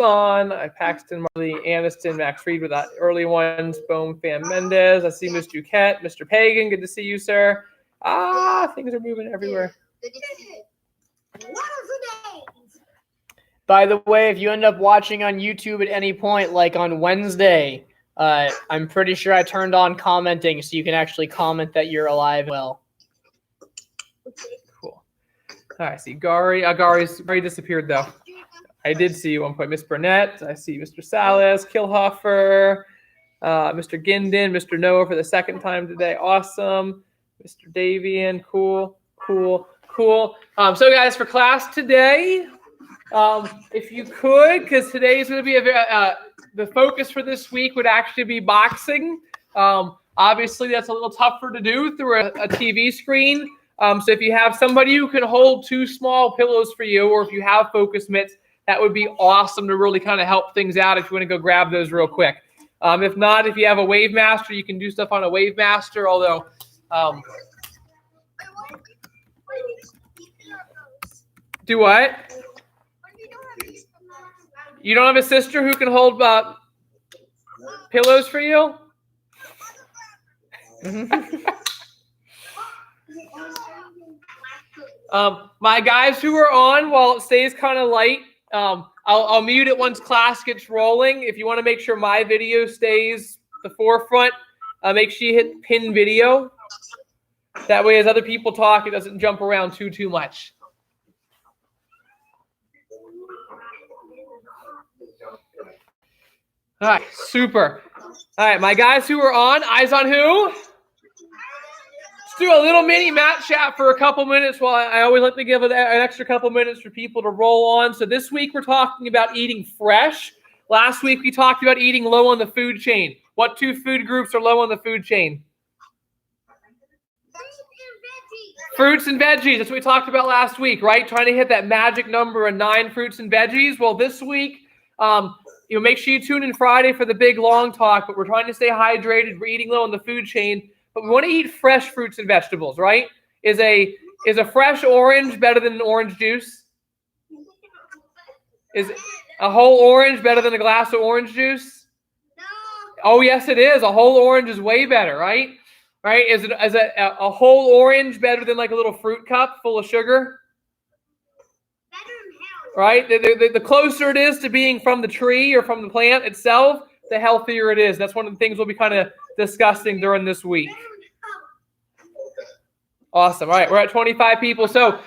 on. Paxton, Marley, Aniston, Max Reed with that early ones. Boom, Fan Mendez. I see Miss Duquette, Mr. Pagan. Good to see you, sir. Things are moving everywhere. By the way, if you end up watching on YouTube at any point, like on Wednesday, I'm pretty sure I turned on commenting so you can actually comment that you're alive and well. Cool. All right, see Gary. Gary's disappeared though. I did see you at one point, Miss Burnett. I see Mr. Salas, Kilhoffer, Mr. Ginden, Mr. Noah for the second time today. Awesome. Mr. Davian, cool. So guys, for class today, if you could, because today is going to be the focus for this week would actually be boxing. Obviously, that's a little tougher to do through a TV screen. So if you have somebody who can hold 2 small pillows for you, or if you have focus mitts, that would be awesome to really kind of help things out if you want to go grab those real quick. If not, if you have a Wave Master, you can do stuff on a Wave Master, although do what? You don't have a sister who can hold pillows for you? My guys who are on, while it stays kind of light, I'll mute it once class gets rolling. If you want to make sure my video stays the forefront, make sure you hit pin video. That way, as other people talk, it doesn't jump around too much. All right, super. All right, my guys who are on, eyes on who? Let's do a little mini mat chat for a couple minutes. While I always like to give an extra couple minutes for people to roll on. So this week we're talking about eating fresh. Last week we talked about eating low on the food chain. What 2 food groups are low on the food chain? Fruits and veggies. That's what we talked about last week, right? Trying to hit that magic number of 9 fruits and veggies. Well, this week, make sure you tune in Friday for the big long talk, but we're trying to stay hydrated. We're eating low on the food chain, but we want to eat fresh fruits and vegetables, right? Is a fresh orange better than an orange juice? Is a whole orange better than a glass of orange juice? No. Oh, yes, it is. A whole orange is way better, right? Right? Is a whole orange better than like a little fruit cup full of sugar? Right? The closer it is to being from the tree or from the plant itself, the healthier it is. That's one of the things we'll be kind of discussing during this week. Awesome. All right, we're at 25 people. So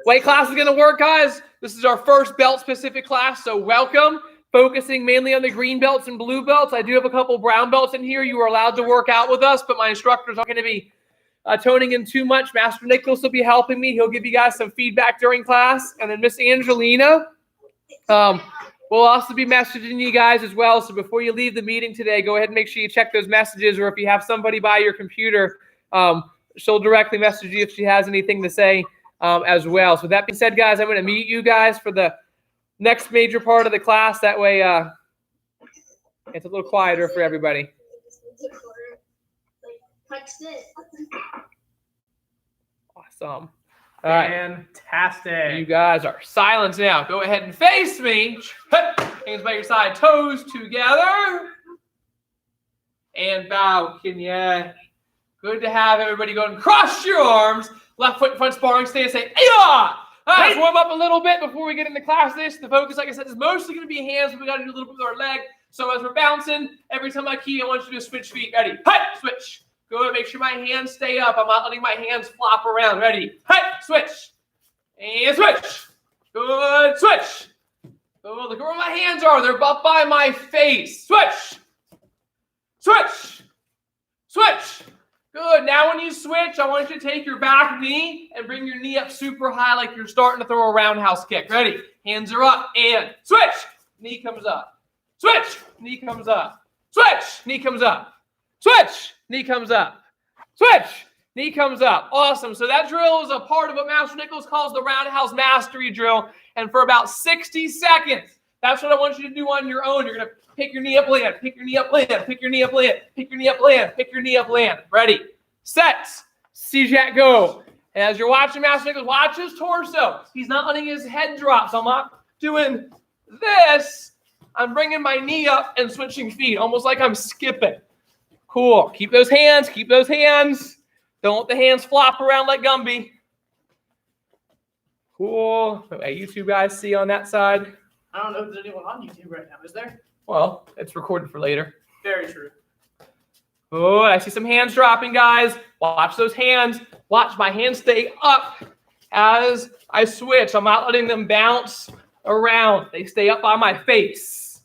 weight class is going to work, guys. This is our first belt-specific class, so welcome. Focusing mainly on the green belts and blue belts. I do have a couple brown belts in here. You are allowed to work out with us, but my instructors aren't going to be toning in too much. Master Nicholas will be helping me. He'll give you guys some feedback during class. And then Miss Angelina will also be messaging you guys as well. So before you leave the meeting today, go ahead and make sure you check those messages. Or if you have somebody by your computer, she'll directly message you if she has anything to say as well. So that being said, guys, I'm going to mute you guys for the next major part of the class. That way it's a little quieter for everybody. Awesome. All right. Fantastic. You guys are silent now. Go ahead and face me. Hands by your side, toes together. And bow, Kenya. Good to have everybody go and cross your arms. Left foot in front sparring stance. Say, "Ayah!" Let's warm up a little bit before we get into class. The focus, like I said, is mostly going to be hands, but we got to do a little bit with our leg. So as we're bouncing, every time I key, I want you to switch feet. Ready? Switch. Good. Make sure my hands stay up. I'm not letting my hands flop around. Ready? Switch. And switch. Good. Switch. Oh, look at where my hands are. They're up by my face. Switch. Switch. Switch. Good. Now when you switch, I want you to take your back knee and bring your knee up super high like you're starting to throw a roundhouse kick. Ready? Hands are up and switch. Knee comes up. Switch. Knee comes up. Switch. Knee comes up. Switch. Knee comes up. Switch. Knee comes up. Awesome. So that drill is a part of what Master Nicholas calls the Roundhouse Mastery Drill. And for about 60 seconds, that's what I want you to do on your own. You're going to pick your knee up, land, pick your knee up, land, pick your knee up, land, pick your knee up, land, pick your knee up, land. Ready, set, C-Jack, go. As you're watching Master Nicholas, watch his torso. He's not letting his head drop, so I'm not doing this, I'm bringing my knee up and switching feet, almost like I'm skipping. Cool. Keep those hands. Keep those hands. Don't let the hands flop around like Gumby. Cool. Okay, you two guys see on that side? I don't know if there's anyone on YouTube right now. Is there? Well, it's recorded for later. Very true. Oh, I see some hands dropping, guys. Watch those hands. Watch my hands stay up as I switch. I'm not letting them bounce around. They stay up on my face.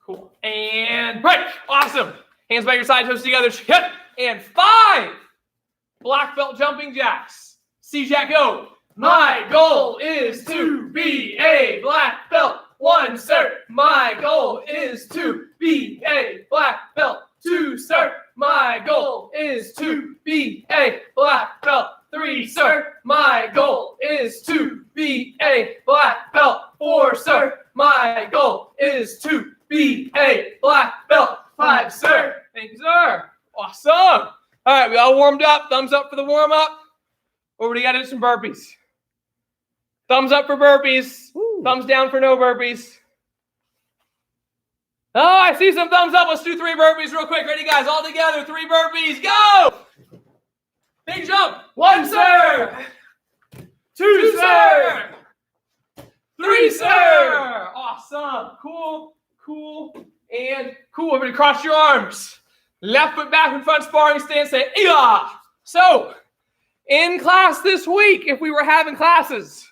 Cool. And break. Awesome. Hands by your side, toes together. Hit. And 5 black belt jumping jacks. C-jack go. My goal is to be a black belt. 1, sir. My goal is to be a black belt. 2, sir. My goal is to be a black belt. 3, sir. My goal is to be a black belt. 4, sir. My goal is to be a black belt. 5, sir. Thank you, sir. Awesome. All right, we all warmed up. Thumbs up for the warm-up. Over to you, gotta do some burpees. Thumbs up for burpees. Woo. Thumbs down for no burpees. Oh, I see some thumbs up. Let's do 3 burpees real quick. Ready, guys? All together. 3 burpees. Go! Big jump. 1, sir. 2, sir. 3, sir. Awesome. Cool, cool, and cool. Everybody cross your arms. Left foot back in front, sparring stance. Say, "Iya!" So, in class this week, if we were having classes,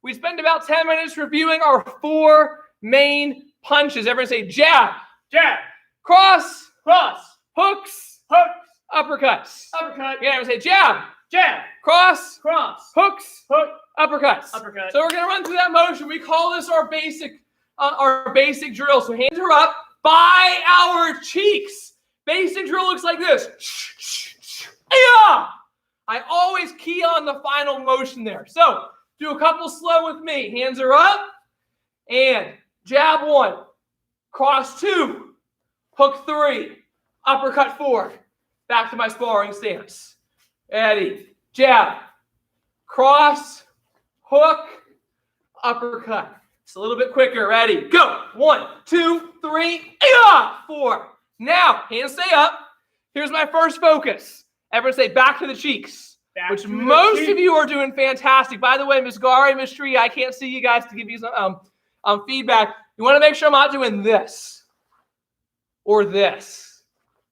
we spend about 10 minutes reviewing our 4 main punches. Everyone say jab, Jab. cross, Cross. hooks, Hook. uppercuts. Uppercut. Yeah, everyone say jab, Jab. cross, Cross. hooks, Hook. uppercuts. Uppercut. So we're going to run through that motion. We call this our basic drill. So hands are up by our cheeks. Basic drill looks like this. Yeah! I always key on the final motion there. So do a couple slow with me. Hands are up. And jab 1. Cross 2. Hook 3. Uppercut 4. Back to my sparring stance. Ready. Jab. Cross. Hook. Uppercut. It's a little bit quicker. Ready. Go. 1, 2, 3. 4. Now, hands stay up. Here's my first focus. Everyone say back to the cheeks. Back which most of you are doing fantastic. By the way, Miss Gari, Miss Tree, I can't see you guys to give you some feedback. You want to make sure I'm not doing this or this,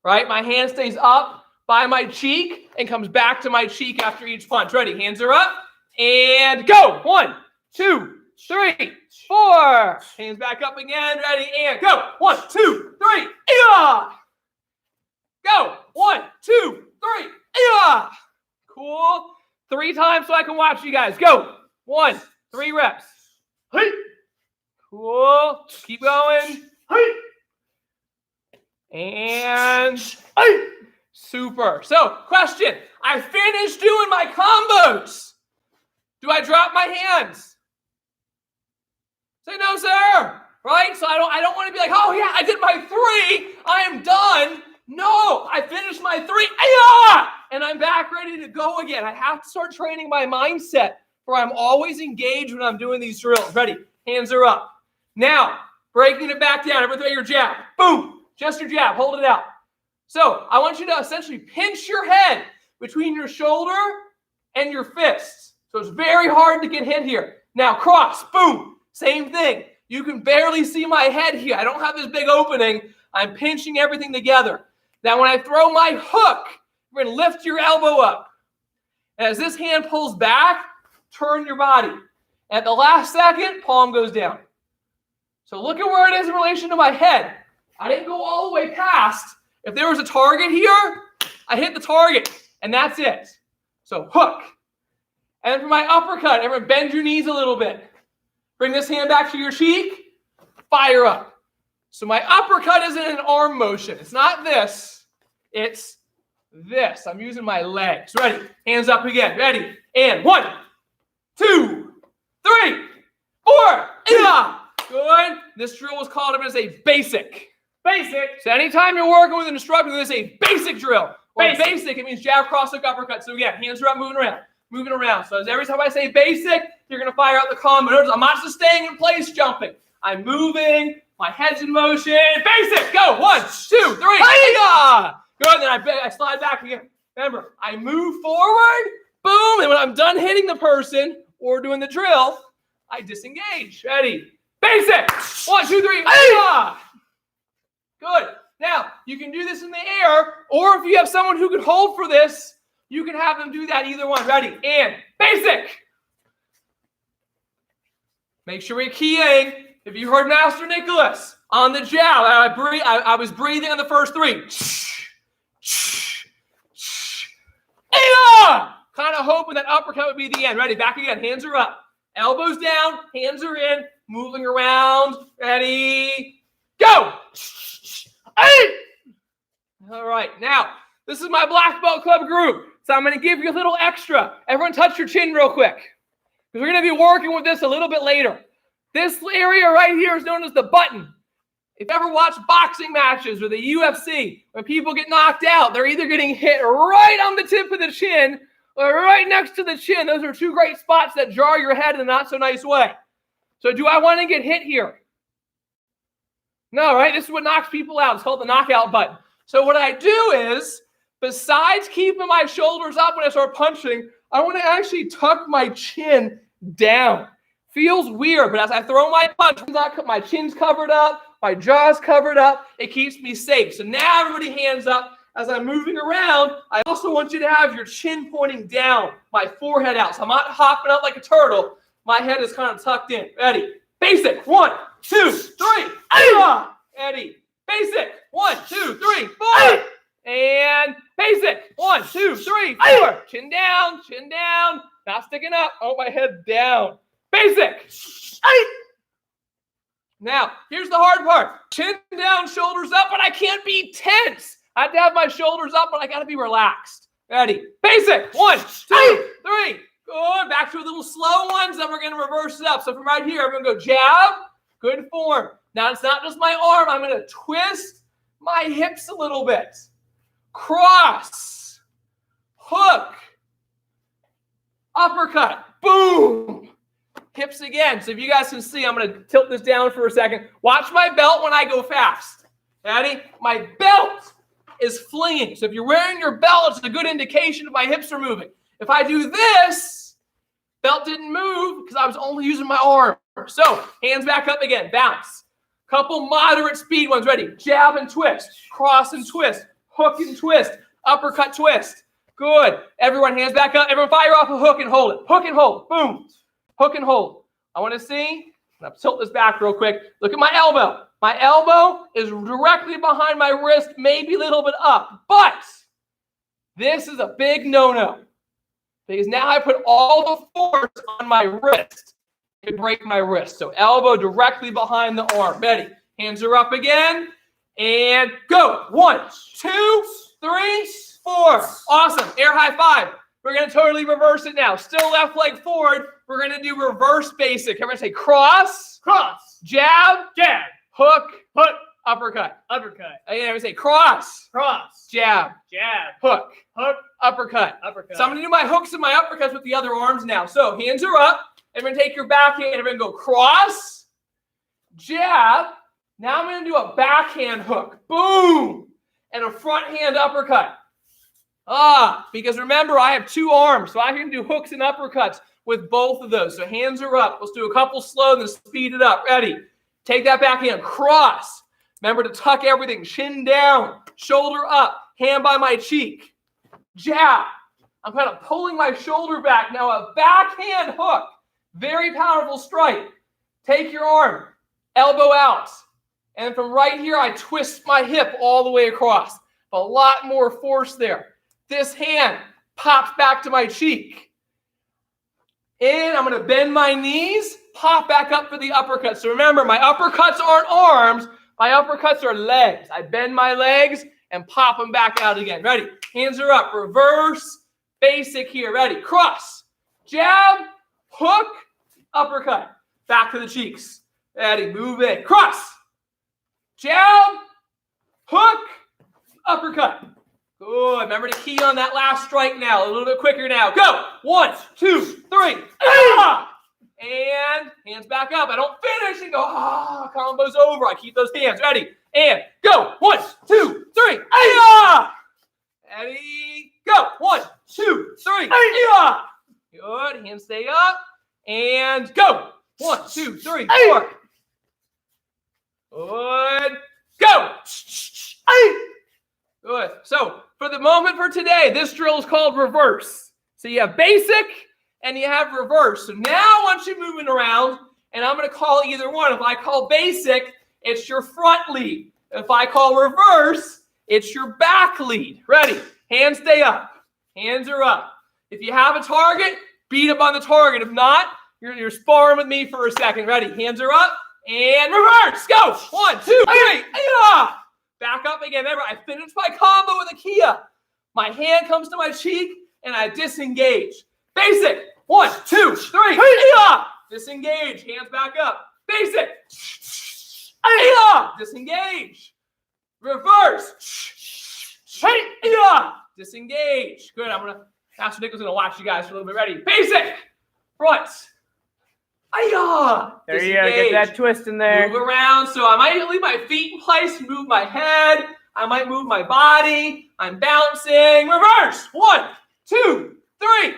right? My hand stays up by my cheek and comes back to my cheek after each punch. Ready? Hands are up and go. 1, 2, 3, 4. Hands back up again. Ready and go. 1, 2, 3. Go. 1, 2, 3. Cool. 3 times so I can watch you guys. Go. 1, 3 reps. Hey. Cool. Keep going. Hey. And hey. Super. So, question. I finished doing my combos. Do I drop my hands? Say no, sir. Right? So I don't want to be like, oh yeah, I did my 3. I am done. No, I finished my 3. And I'm back ready to go again. I have to start training my mindset where I'm always engaged when I'm doing these drills. Ready? Hands are up. Now, breaking it back down. Everyone throw your jab. Boom. Just your jab. Hold it out. So I want you to essentially pinch your head between your shoulder and your fists. So it's very hard to get hit here. Now, cross. Boom. Same thing. You can barely see my head here. I don't have this big opening. I'm pinching everything together. Now, when I throw my hook, you're going to lift your elbow up. As this hand pulls back, turn your body. At the last second, palm goes down. So look at where it is in relation to my head. I didn't go all the way past. If there was a target here, I hit the target, and that's it. So hook. And for my uppercut, everyone bend your knees a little bit. Bring this hand back to your cheek. Fire up. So my uppercut isn't an arm motion. It's not this. It's this. I'm using my legs. Ready? Hands up again. Ready? And 1, 2, 3, 4. Good. This drill was called as a basic. Basic. So anytime you're working with an instructor, this is a basic drill. Or basic, it means jab, cross, hook, uppercut. So again, hands are up, moving around. moving around. So as every time I say basic, you're going to fire out the combo. Notice I'm not just staying in place jumping. I'm moving. My head's in motion. Basic. Go. 1, 2, 3. Hi-ya! Good. Then I slide back again. Remember, I move forward. Boom. And when I'm done hitting the person or doing the drill, I disengage. Ready? Basic. 1, 2, 3. Hi-ya! Good. Now, you can do this in the air, or if you have someone who can hold for this, you can have them do that either one. Ready? And basic. Make sure we're keying. If you heard Master Nicholas on the jab, I was breathing on the first 3. Kind of hoping that uppercut would be the end. Ready? Back again. Hands are up. Elbows down. Hands are in. Moving around. Ready? Go! All right. Now, this is my black belt club group. So I'm going to give you a little extra. Everyone touch your chin real quick. Because we're going to be working with this a little bit later. This area right here is known as the button. If you ever watch boxing matches or the UFC, when people get knocked out, they're either getting hit right on the tip of the chin or right next to the chin. Those are 2 great spots that jar your head in a not so nice way. So do I want to get hit here? No, right? This is what knocks people out. It's called the knockout button. So what I do is, besides keeping my shoulders up when I start punching, I want to actually tuck my chin down. Feels weird, but as I throw my punch, my chin's covered up, my jaw's covered up. It keeps me safe. So now everybody hands up. As I'm moving around, I also want you to have your chin pointing down, my forehead out. So I'm not hopping up like a turtle. My head is kind of tucked in. Ready? Basic. 1, 2, 3. Eddie. Basic. 1, 2, 3, 4. And basic. 1, 2, 3, 4. Chin down. Chin down. Not sticking up. Oh, my head down. Basic. Now, here's the hard part. Chin down, shoulders up, but I can't be tense. I have to have my shoulders up, but I got to be relaxed. Ready? Basic. 1, 2, 3. Good. Back to a little slow ones. Then we're going to reverse it up. So from right here, I'm going to go jab. Good form. Now, it's not just my arm. I'm going to twist my hips a little bit. Cross. Hook. Uppercut. Boom. Hips again. So if you guys can see, I'm going to tilt this down for a second. Watch my belt when I go fast. Ready? My belt is flinging. So if you're wearing your belt, it's a good indication if my hips are moving. If I do this, belt didn't move because I was only using my arm. So hands back up again. Bounce. Couple moderate speed ones. Ready? Jab and twist. Cross and twist. Hook and twist. Uppercut twist. Good. Everyone hands back up. Everyone fire off a hook and hold it. Hook and hold. Boom. Hook and hold. I want to see. I'll tilt this back real quick. Look at my elbow. My elbow is directly behind my wrist, maybe a little bit up. But this is a big no-no. Because now I put all the force on my wrist. It could break my wrist. So elbow directly behind the arm. Ready? Hands are up again. And go. 1, 2, 3, 4. Awesome. Air high 5. We're going to totally reverse it now. Still left leg forward. We're going to do reverse basic. Everybody say cross. Cross. Jab. Jab. Hook. Hook. Uppercut. Uppercut. Again, everybody say cross. Cross. Jab. Jab. Hook. Hook. Uppercut. Uppercut. So I'm going to do my hooks and my uppercuts with the other arms now. So hands are up. Everyone take your back hand. Everyone go cross. Jab. Now I'm going to do a backhand hook. Boom. And a front hand uppercut. Because remember, I have 2 arms, so I can do hooks and uppercuts with both of those. So hands are up. Let's do a couple slow, then speed it up. Ready? Take that backhand. Cross. Remember to tuck everything. Chin down. Shoulder up. Hand by my cheek. Jab. I'm kind of pulling my shoulder back. Now a backhand hook. Very powerful strike. Take your arm. Elbow out. And from right here, I twist my hip all the way across. A lot more force there. This hand pops back to my cheek. And I'm going to bend my knees, pop back up for the uppercut. So remember, my uppercuts aren't arms. My uppercuts are legs. I bend my legs and pop them back out again. Ready? Hands are up. Reverse basic here. Ready? Cross. Jab. Hook. Uppercut. Back to the cheeks. Ready? Move in. Cross. Jab. Hook. Uppercut. Good. Remember to key on that last strike now. A little bit quicker now. Go. 1, 2, 3. Ah! And hands back up. I don't finish and go, combo's over. I keep those hands ready. And go. 1, 2, 3. Ah! Ready. Go. 1, 2, 3. Ah! Good. Hands stay up. And go. 1, 2, 3, 4. Good. Go. Good. So for the moment for today, this drill is called reverse. So you have basic and you have reverse. So now I want you moving around, and I'm going to call either one. If I call basic, it's your front lead. If I call reverse, it's your back lead. Ready? Hands stay up. Hands are up. If you have a target, beat up on the target. If not, you're sparring with me for a second. Ready? Hands are up and reverse. Go. 1, 2, 3. Back up again. Remember, I finished my combo with a Kia. My hand comes to my cheek and I disengage. Basic. 1, 2, 3. Disengage. Hands back up. Basic. Disengage. Reverse. Disengage. Good. Master Nicholas is going to watch you guys for a little bit. Ready? Basic. Front. There you go. Get that twist in there. Move around. So I might leave my feet in place, move my head. I might move my body. I'm bouncing. Reverse. 1, 2, 3.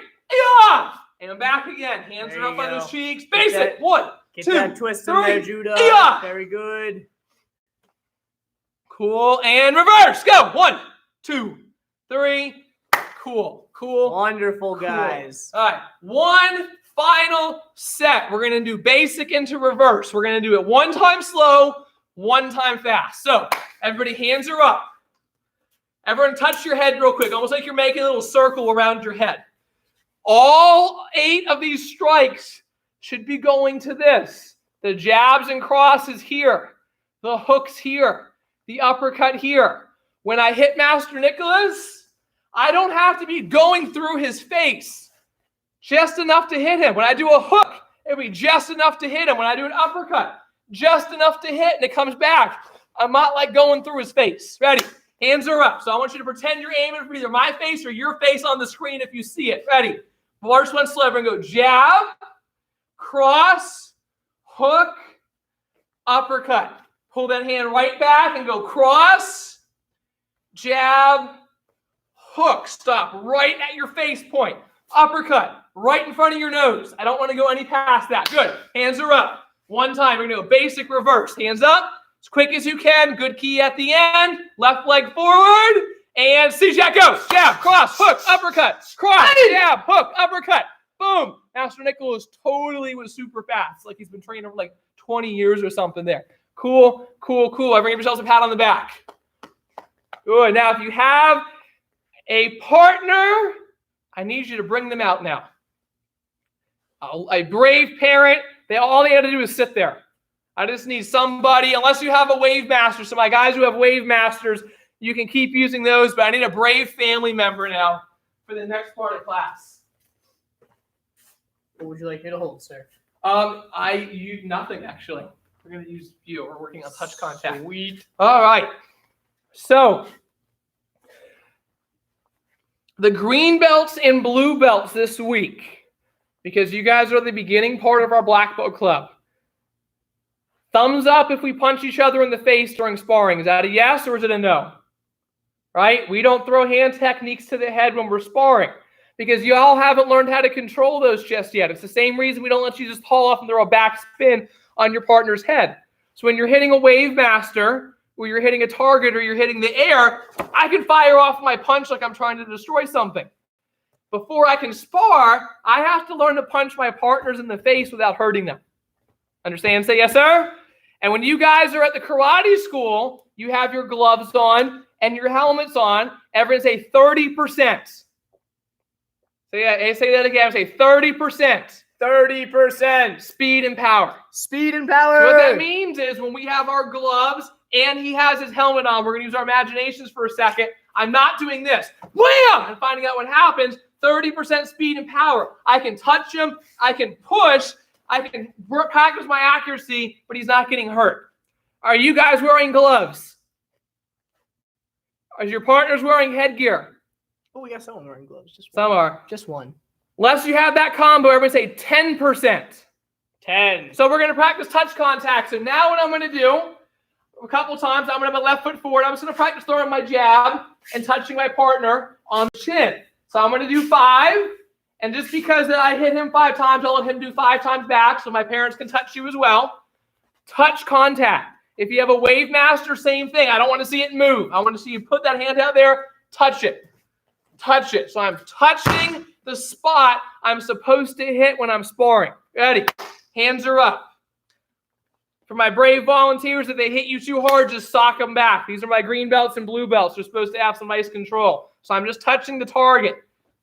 And I'm back again. Hands are up on those cheeks. Basic. 1, 2, 3. Get that twist in there, Judah. Very good. Cool. And reverse. Go. 1, 2, 3. Cool. Wonderful, guys. All right. One final set. We're going to do basic into reverse. We're going to do it one time slow, one time fast. So everybody, hands are up. Everyone touch your head real quick, almost like you're making a little circle around your head. All 8 of these strikes should be going to this. The jabs and crosses here. The hooks here. The uppercut here. When I hit Master Nicholas, I don't have to be going through his face. Just enough to hit him. When I do a hook, it'll be just enough to hit him. When I do an uppercut, just enough to hit, and it comes back. I'm not like going through his face. Ready? Hands are up. So I want you to pretend you're aiming for either my face or your face on the screen if you see it. Ready? First one slow. Everyone go jab, cross, hook, uppercut. Pull that hand right back and go cross, jab, hook. Stop right at your face point. Uppercut. Right in front of your nose. I don't want to go any past that. Good. Hands are up. One time. We're going to go basic reverse. Hands up. As quick as you can. Good key at the end. Left leg forward. And C-jab goes. Jab, cross, hook, uppercut. Cross, jab, hook, uppercut. Boom. Master Nicholas totally was super fast. Like he's been training for like 20 years or something there. Cool. Everyone give yourselves a pat on the back. Good. Now, if you have a partner, I need you to bring them out now. A brave parent, all they had to do is sit there. I just need somebody, unless you have a wave master. So my guys who have wave masters, you can keep using those, but I need a brave family member now for the next part of class. What would you like me to hold, sir? I use nothing, actually. We're going to use you. We're working on touch contact. Sweet. All right. So the green belts and blue belts this week, because you guys are the beginning part of our black belt club. Thumbs up if we punch each other in the face during sparring. Is that a yes or is it a no? Right? We don't throw hand techniques to the head when we're sparring because you all haven't learned how to control those just yet. It's the same reason we don't let you just haul off and throw a back spin on your partner's head. So when you're hitting a wave master, or you're hitting a target, or you're hitting the air, I can fire off my punch like I'm trying to destroy something. Before I can spar, I have to learn to punch my partners in the face without hurting them. Understand? Say yes, sir. And when you guys are at the karate school, you have your gloves on and your helmets on. Everyone say 30%. So yeah, say that again. Say 30%. 30%. Speed and power. Speed and power. So what that means is when we have our gloves and he has his helmet on, we're going to use our imaginations for a second. I'm not doing this. Wham! And finding out what happens. 30% speed and power. I can touch him. I can push. I can practice my accuracy, but he's not getting hurt. Are you guys wearing gloves? Is your partner's wearing headgear? Oh, we got someone wearing gloves. Just one. Some are. Just one. Unless you have that combo, everybody say 10%. 10. So we're going to practice touch contact. So now what I'm going to do, a couple times, I'm going to have my left foot forward. I'm just going to practice throwing my jab and touching my partner on the chin. So I'm going to do 5. And just because I hit him 5 times, I'll let him do 5 times back so my parents can touch you as well. Touch contact. If you have a wave master, same thing. I don't want to see it move. I want to see you put that hand out there, touch it. Touch it. So I'm touching the spot I'm supposed to hit when I'm sparring. Ready? Hands are up. For my brave volunteers, if they hit you too hard, just sock them back. These are my green belts and blue belts. They're supposed to have some nice control. So I'm just touching the target.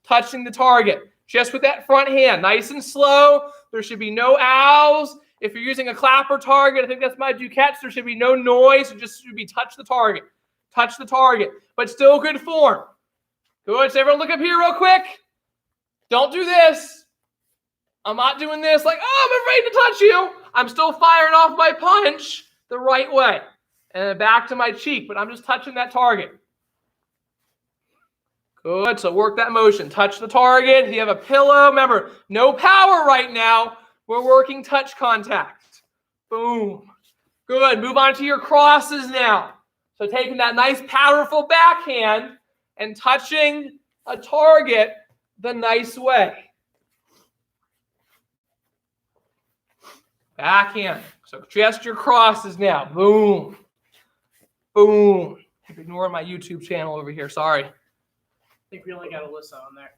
Touching the target. Just with that front hand. Nice and slow. There should be no owls. If you're using a clapper target, I think that's my Duquettes, there should be no noise. It just should be touch the target. Touch the target. But still good form. Good. So everyone look up here real quick. Don't do this. I'm not doing this like, oh, I'm afraid to touch you. I'm still firing off my punch the right way. And then back to my cheek, but I'm just touching that target. Good. So work that motion. Touch the target. If you have a pillow, remember, no power right now. We're working touch contact. Boom. Good. Move on to your crosses now. So taking that nice, powerful backhand and touching a target the nice way. Backhand. So just your crosses now. Boom. Boom. Ignore my YouTube channel over here. Sorry. I think we only got Alyssa on there.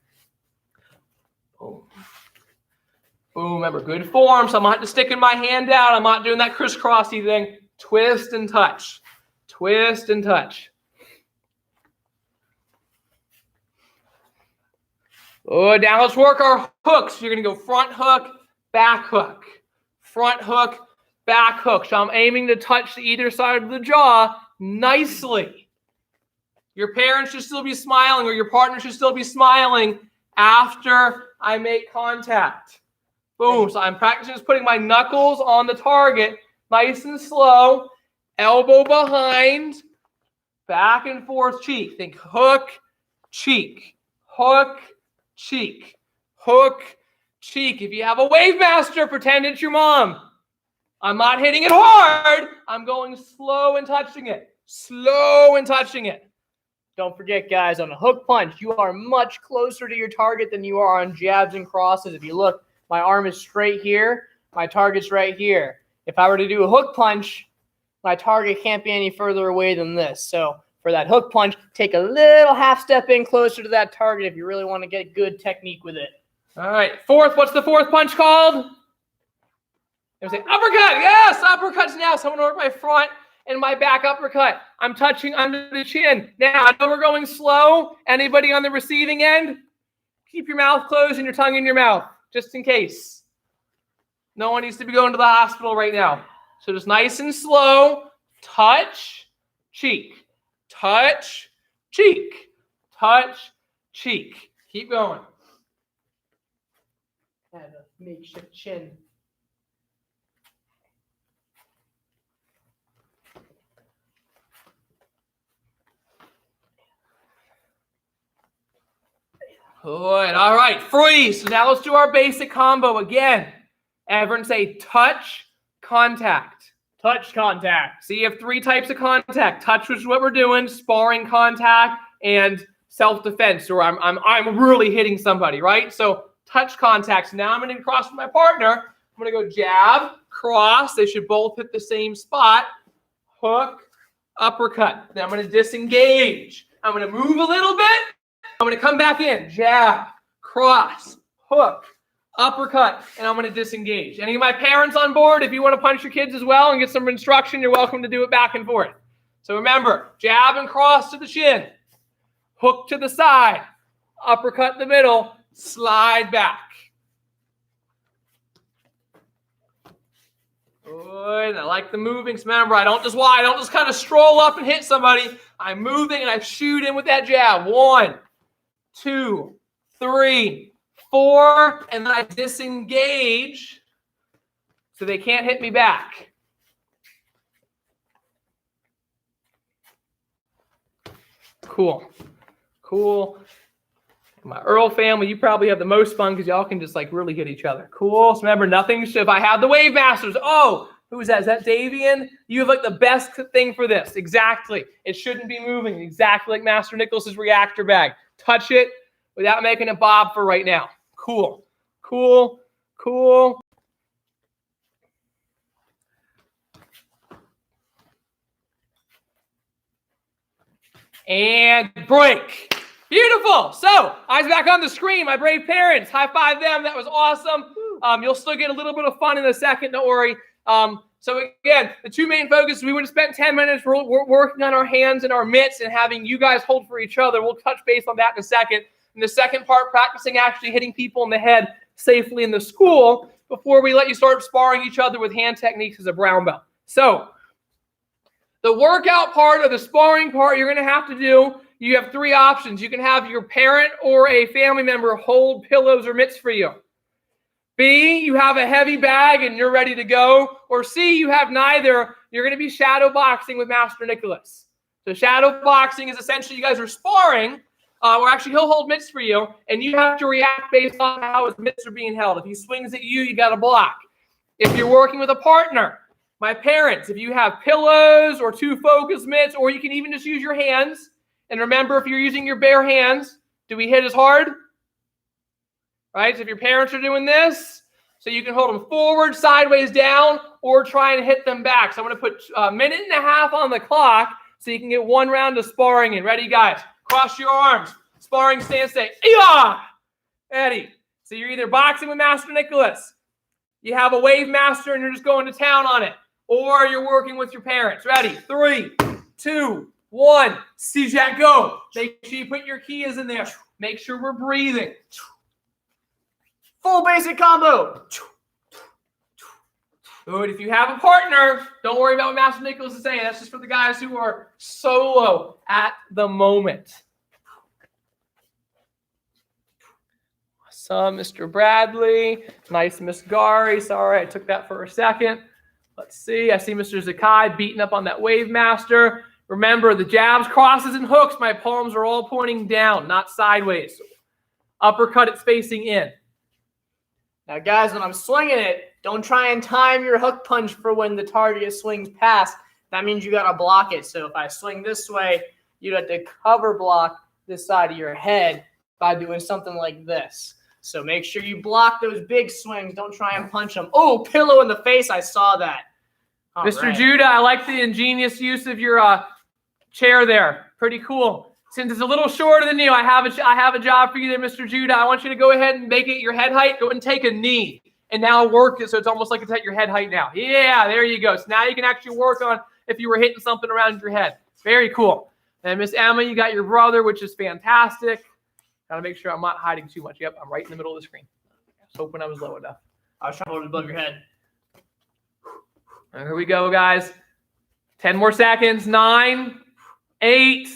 Boom. Boom. Remember, good form. So I'm not just sticking my hand out. I'm not doing that crisscrossy thing. Twist and touch. Twist and touch. Oh, now let's work our hooks. You're going to go front hook, back hook. Front hook, back hook. So I'm aiming to touch either side of the jaw nicely. Your parents should still be smiling, or your partner should still be smiling after I make contact. Boom. So I'm practicing just putting my knuckles on the target, nice and slow, elbow behind, back and forth cheek. Think hook, cheek, hook, cheek, hook, cheek. If you have a wave master, pretend it's your mom. I'm not hitting it hard. I'm going slow and touching it. Slow and touching it. Don't forget, guys, on a hook punch, you are much closer to your target than you are on jabs and crosses. If you look, my arm is straight here. My target's right here. If I were to do a hook punch, my target can't be any further away than this. So for that hook punch, take a little half step in closer to that target if you really want to get good technique with it. All right. Fourth, what's the fourth punch called? Say uppercut. Yes, uppercuts now. So I'm going to work my front and my back uppercut. I'm touching under the chin. Now, I know we're going slow. Anybody on the receiving end? Keep your mouth closed and your tongue in your mouth, just in case. No one needs to be going to the hospital right now. So just nice and slow. Touch, cheek. Touch, cheek. Touch, cheek. Keep going. Have a makeshift chin. Good. All right. Freeze. So now let's do our basic combo again. Everyone say touch, contact. Touch contact. So you have 3 types of contact. Touch, which is what we're doing, sparring contact, and self-defense, or I'm really hitting somebody, right? So touch contacts. Now I'm going to cross with my partner. I'm going to go jab, cross. They should both hit the same spot. Hook, uppercut. Then I'm going to disengage. I'm going to move a little bit. I'm going to come back in. Jab, cross, hook, uppercut, and I'm going to disengage. Any of my parents on board? If you want to punch your kids as well and get some instruction, you're welcome to do it back and forth. So remember, jab and cross to the chin. Hook to the side. Uppercut in the middle. Slide back. Good. I like the moving. Remember, I don't just kind of stroll up and hit somebody. I'm moving and I shoot in with that jab. 1, 2, 3, 4, and then I disengage so they can't hit me back. Cool. Cool. My Earl family, you probably have the most fun because y'all can just like really hit each other. Cool. So remember, nothing. If I have the Wave Masters, oh, who is that? Is that Davian? You have like the best thing for this. Exactly. It shouldn't be moving. Exactly like Master Nicholas's reactor bag. Touch it without making it bob for right now. Cool. Cool. Cool. And break. Beautiful. So, eyes back on the screen. My brave parents, high five them. That was awesome. You'll still get a little bit of fun in a second. Don't worry. So again, the two main focuses, we would have spent 10 minutes working on our hands and our mitts and having you guys hold for each other. We'll touch base on that in a second. And the second part, practicing actually hitting people in the head safely in the school before we let you start sparring each other with hand techniques as a brown belt. So the workout part or the sparring part you're going to have to do, you have three options. You can have your parent or a family member hold pillows or mitts for you. B, you have a heavy bag and you're ready to go. Or C, you have neither. You're going to be shadow boxing with Master Nicholas. So shadow boxing is essentially you guys are sparring, or actually he'll hold mitts for you, and you have to react based on how his mitts are being held. If he swings at you, you got to block. If you're working with a partner, my parents, if you have pillows or two focus mitts, or you can even just use your hands. And remember, if you're using your bare hands, do we hit as hard? Right, so if your parents are doing this, so you can hold them forward, sideways, down, or try and hit them back. So I'm going to put a minute and a half on the clock so you can get one round of sparring in. Ready, guys? Cross your arms. Sparring stance, stay. Yeah! Eddie. So you're either boxing with Master Nicholas, you have a Wave Master and you're just going to town on it, or you're working with your parents. Ready? 3, 2, 1. C-Jack, go. Make sure you put your keys in there. Make sure we're breathing. Full basic combo. Good. If you have a partner, don't worry about what Master Nicholas is saying. That's just for the guys who are solo at the moment. Awesome, Mr. Bradley. Nice, Miss Gari. Sorry, I took that for a second. Let's see. I see Mr. Zakai beating up on that Wave Master. Remember, the jabs, crosses, and hooks, my palms are all pointing down, not sideways. Uppercut, it's facing in. Now, guys, when I'm swinging it, don't try and time your hook punch for when the target swings past. That means you got to block it. So if I swing this way, you'd have to cover block this side of your head by doing something like this. So make sure you block those big swings. Don't try and punch them. Oh, pillow in the face. I saw that. All Mr. right. Judah, I like the ingenious use of your chair there. Pretty cool. Since it's a little shorter than you, I have a job for you there, Mr. Judah. I want you to go ahead and make it your head height. Go and take a knee. And now work it so it's almost like it's at your head height now. Yeah, there you go. So now you can actually work on if you were hitting something around your head. Very cool. And Miss Emma, you got your brother, which is fantastic. Got to make sure I'm not hiding too much. Yep, I'm right in the middle of the screen. I was hoping I was low enough. I was trying to hold it above your head. And here we go, guys. 10 more seconds. 9, 8,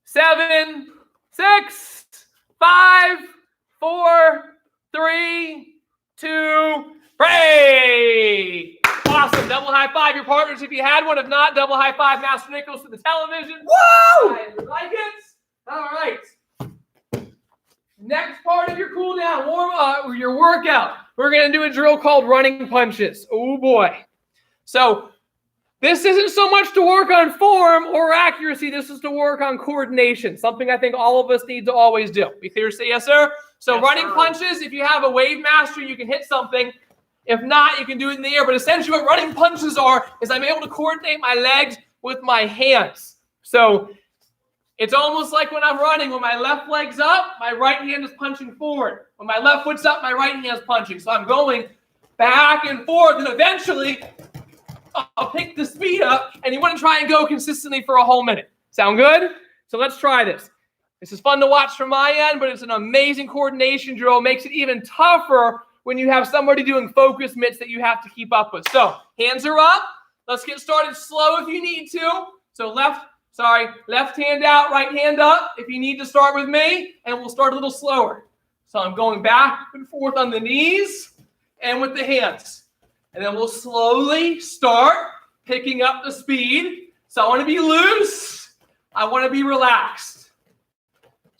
7, 6, 5, 4, 3, 2, break. Awesome. Double high five your partners if you had one. If not, double high five Master Nicholas to the television. Woo! You like it? All right. Next part of your cool down, your workout. We're going to do a drill called running punches. Oh, boy. So this isn't so much to work on form or accuracy. This is to work on coordination, something I think all of us need to always do. Be clear to say yes, sir? So yes, running sir. punches, if you have a Wave Master, you can hit something. If not, you can do it in the air. But essentially what running punches are is I'm able to coordinate my legs with my hands. So it's almost like when I'm running, when my left leg's up, my right hand is punching forward. When my left foot's up, my right hand is punching. So I'm going back and forth, and eventually I'll pick the speed up, and you want to try and go consistently for a whole minute. Sound good? So let's try this. This is fun to watch from my end, but it's an amazing coordination drill. It makes it even tougher when you have somebody doing focus mitts that you have to keep up with. So hands are up. Let's get started slow if you need to. So left hand out, right hand up if you need to start with me, and we'll start a little slower. So I'm going back and forth on the knees and with the hands. And then we'll slowly start picking up the speed. So I want to be loose. I want to be relaxed.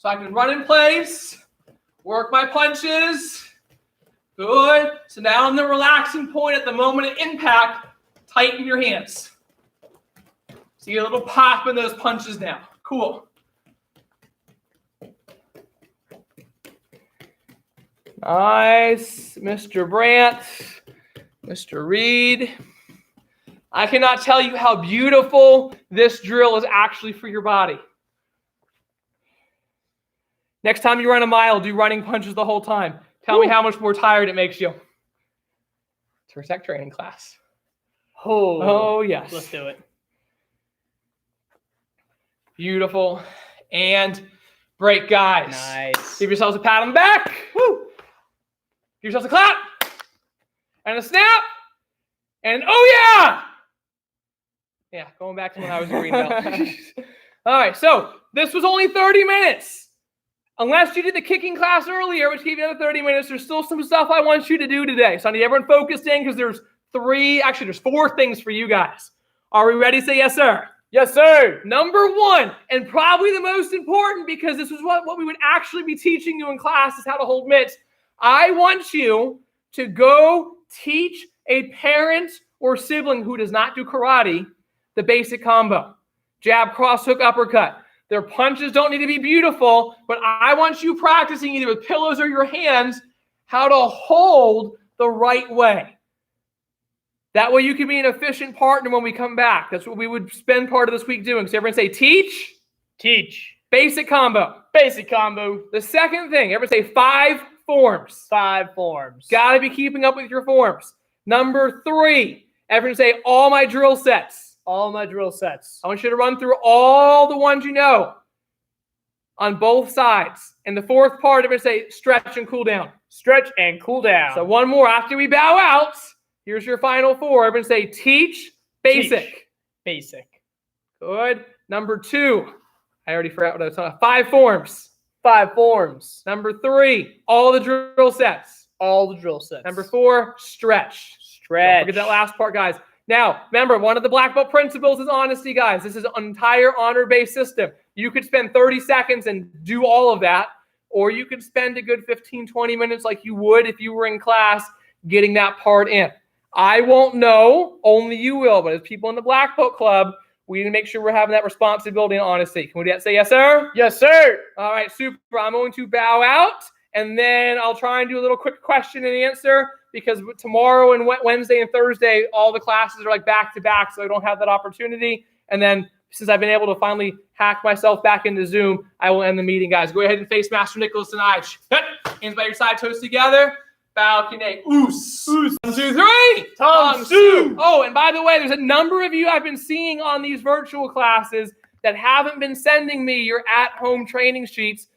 So I can run in place, work my punches. Good. So now in the relaxing point at the moment of impact, tighten your hands. So you get a little pop in those punches now. Cool. Nice, Mr. Brandt, Mr. Reed. I cannot tell you how beautiful this drill is actually for your body. Next time you run a mile, do running punches the whole time. Tell me how much more tired it makes you. It's for tech training class. Oh, yes. Let's do it. Beautiful. And break, guys. Nice. Give yourselves a pat on the back. Woo. Give yourselves a clap. And a snap. And oh, yeah. Yeah, going back to when I was a green belt. All right, so this was only 30 minutes. Unless you did the kicking class earlier, which gave you another 30 minutes, there's still some stuff I want you to do today. So I need everyone focused in because there's four things for you guys. Are we ready? Say yes, sir. Yes, sir. Number one, and probably the most important because this is what we would actually be teaching you in class is how to hold mitts. I want you to go teach a parent or sibling who does not do karate the basic combo. Jab, cross, hook, uppercut. Their punches don't need to be beautiful, but I want you practicing either with pillows or your hands how to hold the right way. That way you can be an efficient partner when we come back. That's what we would spend part of this week doing. So everyone say teach. Teach. Basic combo. Basic combo. The second thing, everyone say 5 forms. 5 forms. Got to be keeping up with your forms. Number 3, everyone say all my drill sets. All my drill sets. I want you to run through all the ones you know on both sides. And the fourth part, everyone say stretch and cool down. Stretch and cool down. So one more after we bow out. Here's your final 4. Everyone say teach, basic. Teach. Basic. Good. Number 2. I already forgot what I was talking about. 5 forms. 5 forms. Number 3. All the drill sets. All the drill sets. Number 4. Stretch. Stretch. Don't forget that last part, guys. Now, remember, one of the black belt principles is honesty, guys. This is an entire honor-based system. You could spend 30 seconds and do all of that, or you could spend a good 15, 20 minutes like you would if you were in class getting that part in. I won't know, only you will, but as people in the Black Belt Club, we need to make sure we're having that responsibility and honesty. Can we do that? Say yes, sir? Yes, sir. All right, super. I'm going to bow out, and then I'll try and do a little quick question and answer because tomorrow and Wednesday and Thursday, all the classes are like back-to-back, so I don't have that opportunity. And then since I've been able to finally hack myself back into Zoom, I will end the meeting, guys. Go ahead and face Master Nicholas tonight. Hands by your side, toes together. Bow, kine, oos. 1, 2, 3. Tong Su. Oh, and by the way, there's a number of you I've been seeing on these virtual classes that haven't been sending me your at-home training sheets.